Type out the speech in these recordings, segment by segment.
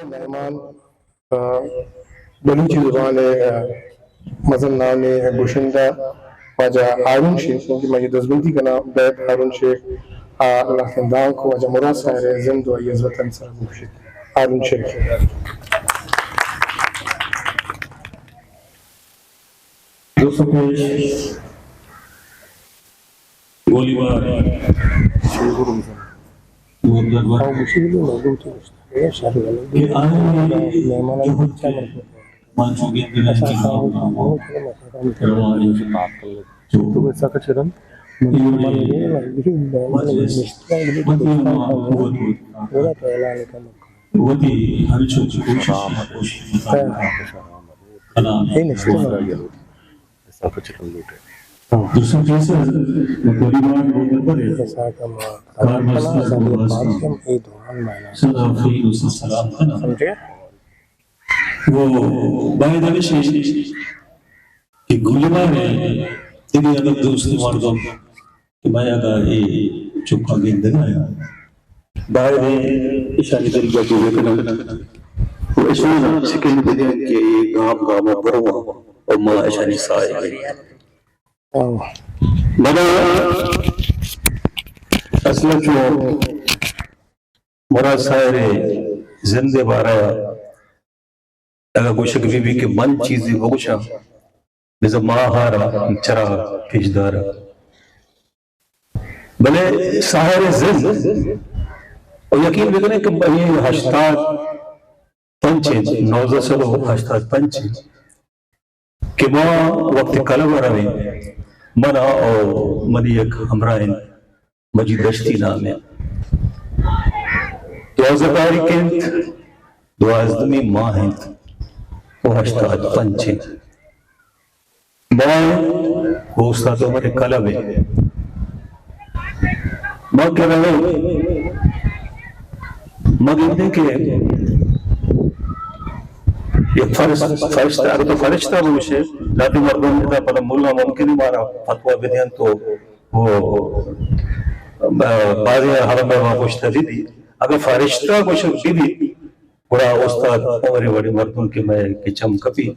مہمان بلوچی زبان مزن نام گوشندہ واجہ ہارون شیخ کیونکہ مجھے دزبندی کا نام بیت ہارون شیخ اللہ خندان کو واجہ مراد سائر زند و عزوطن سر گوشت ہارون شیخ دوستوں پیش گولی بار دوستوں کیسے مقریبان بودر پر ہے کارمستہ بواسطہ صدا فیل اس سلام تھا وہ باید آگے کہ گلبان ہے تیری اگر دوست مردم کہ میں اگر یہ چکا گندگا ہے باید اشانی طریقہ جو بکنا وہ اشانی سکن بدین کہ یہ گام بروا اور ما اشانی سائے گئی منا اصلا جو مراد سائر زندے بارا اگر گوشک بی بی کے من چیزی بگوشا نظر ماہارا چرا پیجدارا بلے سائر زند اور یقین بکنے کہ یہ ہشتاد پنچے نوزہ سلو ہشتاد پنچے کہ ماں وقت کلم روے منا اور منی ایک ہمراہن مجید دشتی نام ہے دوازداری کنت دوازدمی ماہ ہنت وہ ہشتاد پنچے ماں وہ استاد عمر کلم ہے ماں کہہ رہے مگندے کے ایک فرشتہ اگر تو فرشتہ بوشے لاتی مردم جدا پتا مولا ممکن ہی مارا فتوہ بدین تو وہ بازی حرم میں وہاں پوشتہ دی اگر فرشتہ بوشک بھی بڑا استاد عمر بڑی مردم کے میں کی چم کپی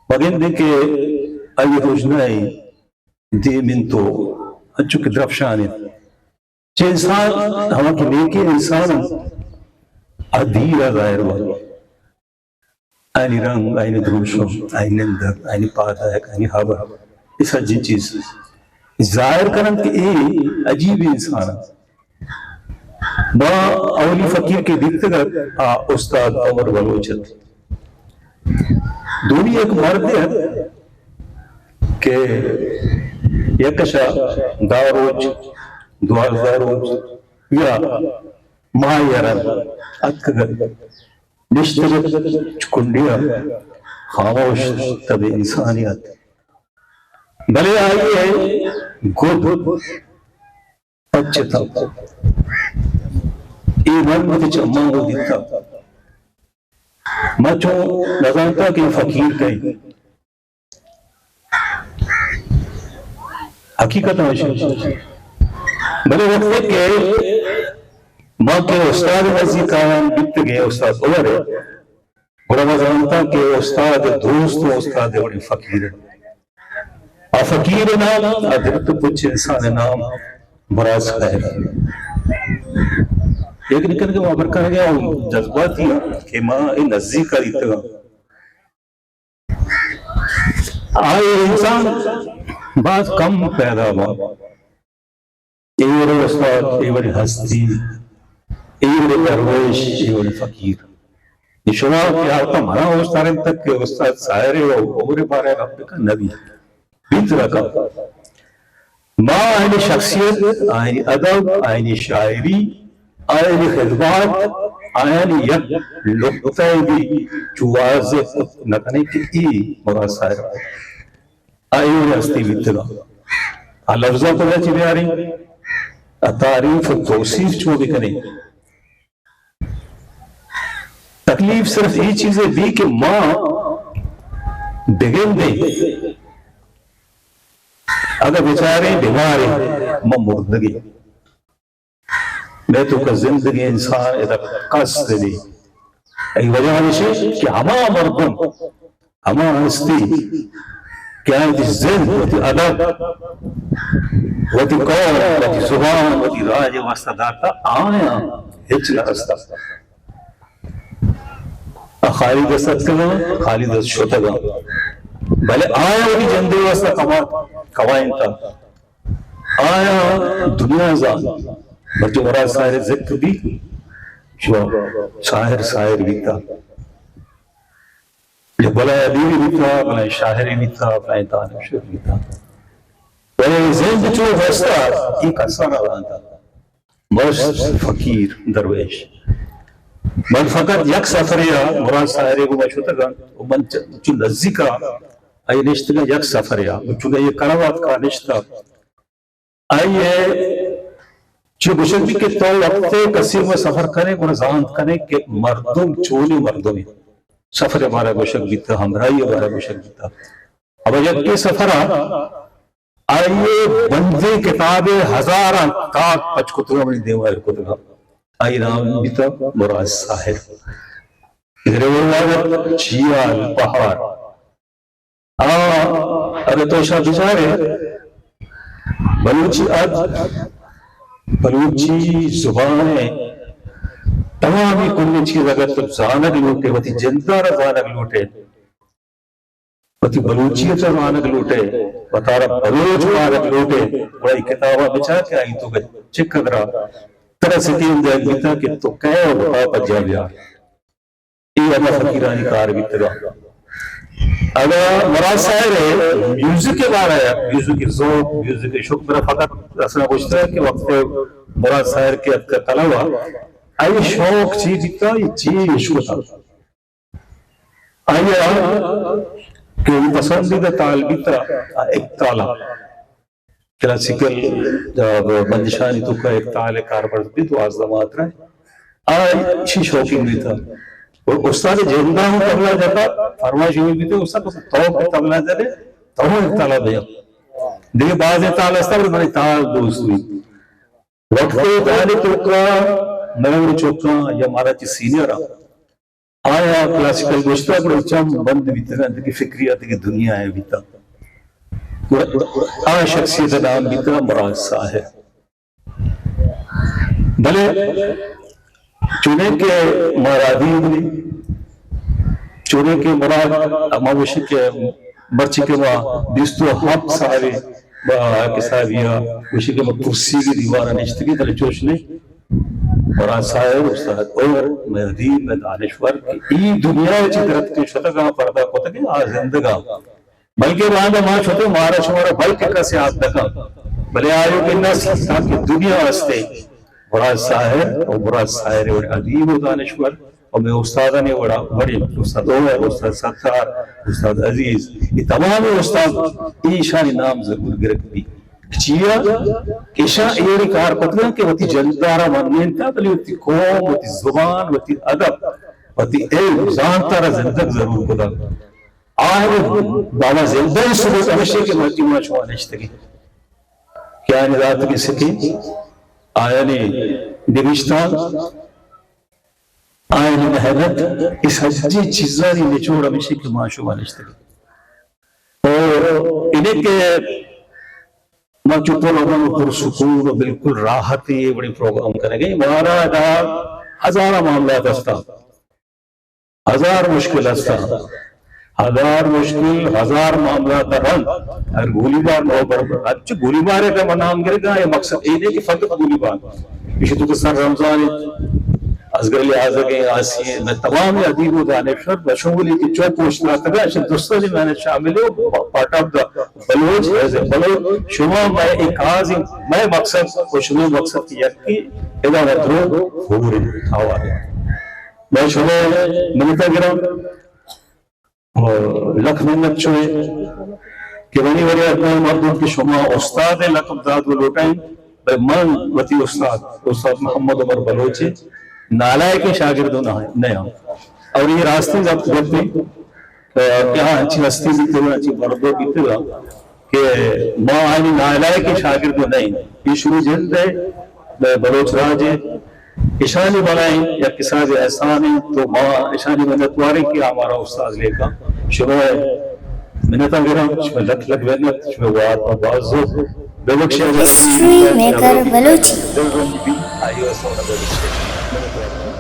مگن دے کے آئی روشنائی دی من تو اچھو کی درفشانی چھے انسان ہمیں کی نیکی انسان ادھیر ظاہر ہوا آئینی رنگ، آئینی دروشو، آئینی اندر، آئینی پادائک، آئینی حابر اس جن چیز ظاہر کرن کہ اے عجیب انسان با اولی فقیر کے دیکھتے گا استاد عمر بلوچت دونی ایک مرد ہے کہ یکشا داروج دوازداروج یا ماہیران اتکگر نشترت چکندیا خاموش تب انسانیت بلے آئی ہے گود اچھتا ایمان مجھے چمان ہو دیتا میں چون نظانتا کہ فقیر کہیں حقیقت آشان بلے وقت کہ ماں کے استاد وزی کام بیت گئے استاد عمر ہے اور میں جانتا کہ استاد دوست و استاد بڑی فقیر ہے فقیر نام ادھرت کچھ انسان نام براز خیر ایک نکل کے وہاں پر کہا گیا جذبات ہی کہ ماں نزدیک کا دیتا آئے انسان بعض کم پیدا ہوا یہ بڑی استاد یہ بڑی ہستی ایوڑے درویش ایوڑے فقیر یہ شما کیا ہوتا مانا استارن تک کہ استاد سائرے و عمر بارے رب کا نبی بیت رکھا ماں آئینی شخصیت آئینی ادب آئینی شاعری آئینی خدمات آئینی یک لقطہ بھی چوازے نکنے کی ای مراد سائر آئینی ہستی بیت رکھا لفظہ پڑھا چی بیاری تعریف و توصیف چو بھی کریں تکلیف صرف یہ چیزیں دی کہ ماں بگن دے اگر بیچارے بیمارے ماں مردگی میں تو کا زندگی انسان ادھا قصد دی ای وجہ ہمیشہ کہ ہما مردم ہما ہستی کیا ہے ذہن ہوتی ادب ہوتی قول ہوتی زبان ہوتی راج واسطہ دارتا آیا ہچ لرستا خالی دست کنا خالی دست شوتا گا بھلے آیا ہوتی جندے واسطہ قوائن تا آیا دنیا زان بچو مراد ساہر ذکر بھی شو شاعر بھی تھا بلا ادیبی بھی تھا بلا شاعری بھی تھا بلا دانشور بھی تھا بلا ذہن جو واسطہ ایک اثر آلان تھا بس فقیر درویش من فقط یک سفریا مراد ساہرے کو مشہور تھا من چو لذی کا آئی نشتگا یک سفریا چونکہ یہ کروات کا نشتہ آئیے جو بشک بھی کہ تو وقت کثیر میں سفر کریں کو نظانت کریں کہ مردم چولی مردمی سفر ہمارا بشک بھی تھا ہمرائی ہمارا بشک بھی تھا اب جب یہ سفر آئیے بندے کتاب ہزاران تاک پچ کتگا منی دیوار کتگا آئی نام بھی تھا مراد ساحر ادھر وہ چیال پہاڑ ارے تو شاہ بچارے بلوچی زبانیں تمامی کلی چیز اگر تم زانگ لوٹے وتی جندارہ زانگ لوٹے وتی بلوچیت زانگ لوٹے وطارہ بلوچ زانگ لوٹے بڑای کتابہ بچا کے آئی تو چک درہ طرح سکیم دے بیتا کہ تو کہے اور بتا پر جا بیا یہ اللہ فقیرانی کار بیتا گا اگر مراد سائر ہے میوزک کے بارے ہے میوزک کی ذوق میوزک کی شکر میرا فقط اصلا پوچھتا ہے کہ وقت مراد سائر کے اب کا طلبہ آئی شوق چیز دیتا یہ چیز عشق تھا آئی کہ پسندیدہ طالبی تھا ایک طالب کلاسیکل جب بندشانی تو کا ایک طالب کاربرد بھی تو آزدامات رہے آئی چی شوقی بھی تھا اور استاد جہندہ ہوں تبلا جاتا فرمائش ہوئی بھی تھے استاد کو توق تبلا جاتے تو ایک طالب ہے دیکھے بعض طالب استا بڑی بڑی طالب دوست ہوئی وقت طالب تو کا نور چوکا یا مارا چی سینئر آیا کلاسیکل گوشتا بڑا چم بند بھی تھا کہ فکریات کی دنیا ہے بھی تھا آیا شخصیت نام بھی تھا مراد صاحب بھلے چونے کے مرادی بلی چونے کے مراد اماوشی کے برچی کے وہاں بیستو حق سارے کسابیہ وشی کے کرسی کی دیوارہ نشتگی تلے چوشنے مراد صاحب استاد اور مہدیب میں دانشور کی ای دنیا چی طرف کے شتگاہ پردہ کو تکے زندگاہ بلکہ وہاں ماں چھوٹے مہارا شمارا بلکہ کسی آت دکا بلے آئیو کہ نسل تاکہ دنیا واسطے مراد صاحب اور مراد صاحب اور عدیب و دانشور اور میں استادہ نے بڑی استاد عمر استاد ستار استاد عزیز یہ تمام استاد ایشانی نام ضرور گرک بھی چیا ایشا ایوری کار پتلا کہ وہ تی جلدارہ منین تھا بلی وہ تی قوم وہ تی زبان وہ تی ادب وہ تی علم زانتارہ زندگ ضرور کدا آئے بابا زندہ سبوت ہمیشہ کے مرکی ماشوہ نشتگی کیا نظات کی سکی آیا نے نوشتان آیا نے محبت اس حجی چیزانی نچوڑ ہمیشہ کے ماشوہ نشتگی اور انہیں کے میں چکو لوگوں پر سکون و بالکل راحتی بڑی پروگرام کرنے گئی مہارا دا ہزارہ معاملات استا ہزار مشکل استا ہزار مشکل ہزار معاملات رن اگر گولی بار نو برابر اچھا گولی بارے کا منام گرے گا یہ مقصد یہ نہیں کہ فقط گولی بار اسی تو کسان رمضان ازگر لحاظہ کے آسی ہیں میں تمام عدیب و دانشور بشنگولی کی چوک پوشتنا تگا اشن دوستہ جی میں نے شامل ہو پارٹ آف دا بلوچ ایسے بلوچ شما میں ایک آزم میں مقصد و شما مقصد کی یکی ادا ودرو ہوری آواری میں شما منتا گرام لکھ منت چوئے کہ منی وری اپنے مردوں کی شما استاد لقب داد و لوٹائیں من وطی استاد محمد عمر بلوچی نالائے کے شاگردوں نئے ہوں اور یہ راستے ضبط کرتے کہ ہاں اچھی ہستی بھی تھے اچھی مردوں بھی تھے کہ ماں آئینی نالائے کے شاگردوں نہیں یہ شروع جلد ہے بلوچ راج ہے اشانی بنائیں یا کسان احسان ہیں تو ماں اشانی منتواریں کہ ہمارا استاد لے کا شروع ہے منتا گرام شما لکھ لکھ محنت شما وعد و بازو بے بخشی ہسٹری میکر بلوچی آئیو سونا بے بخشی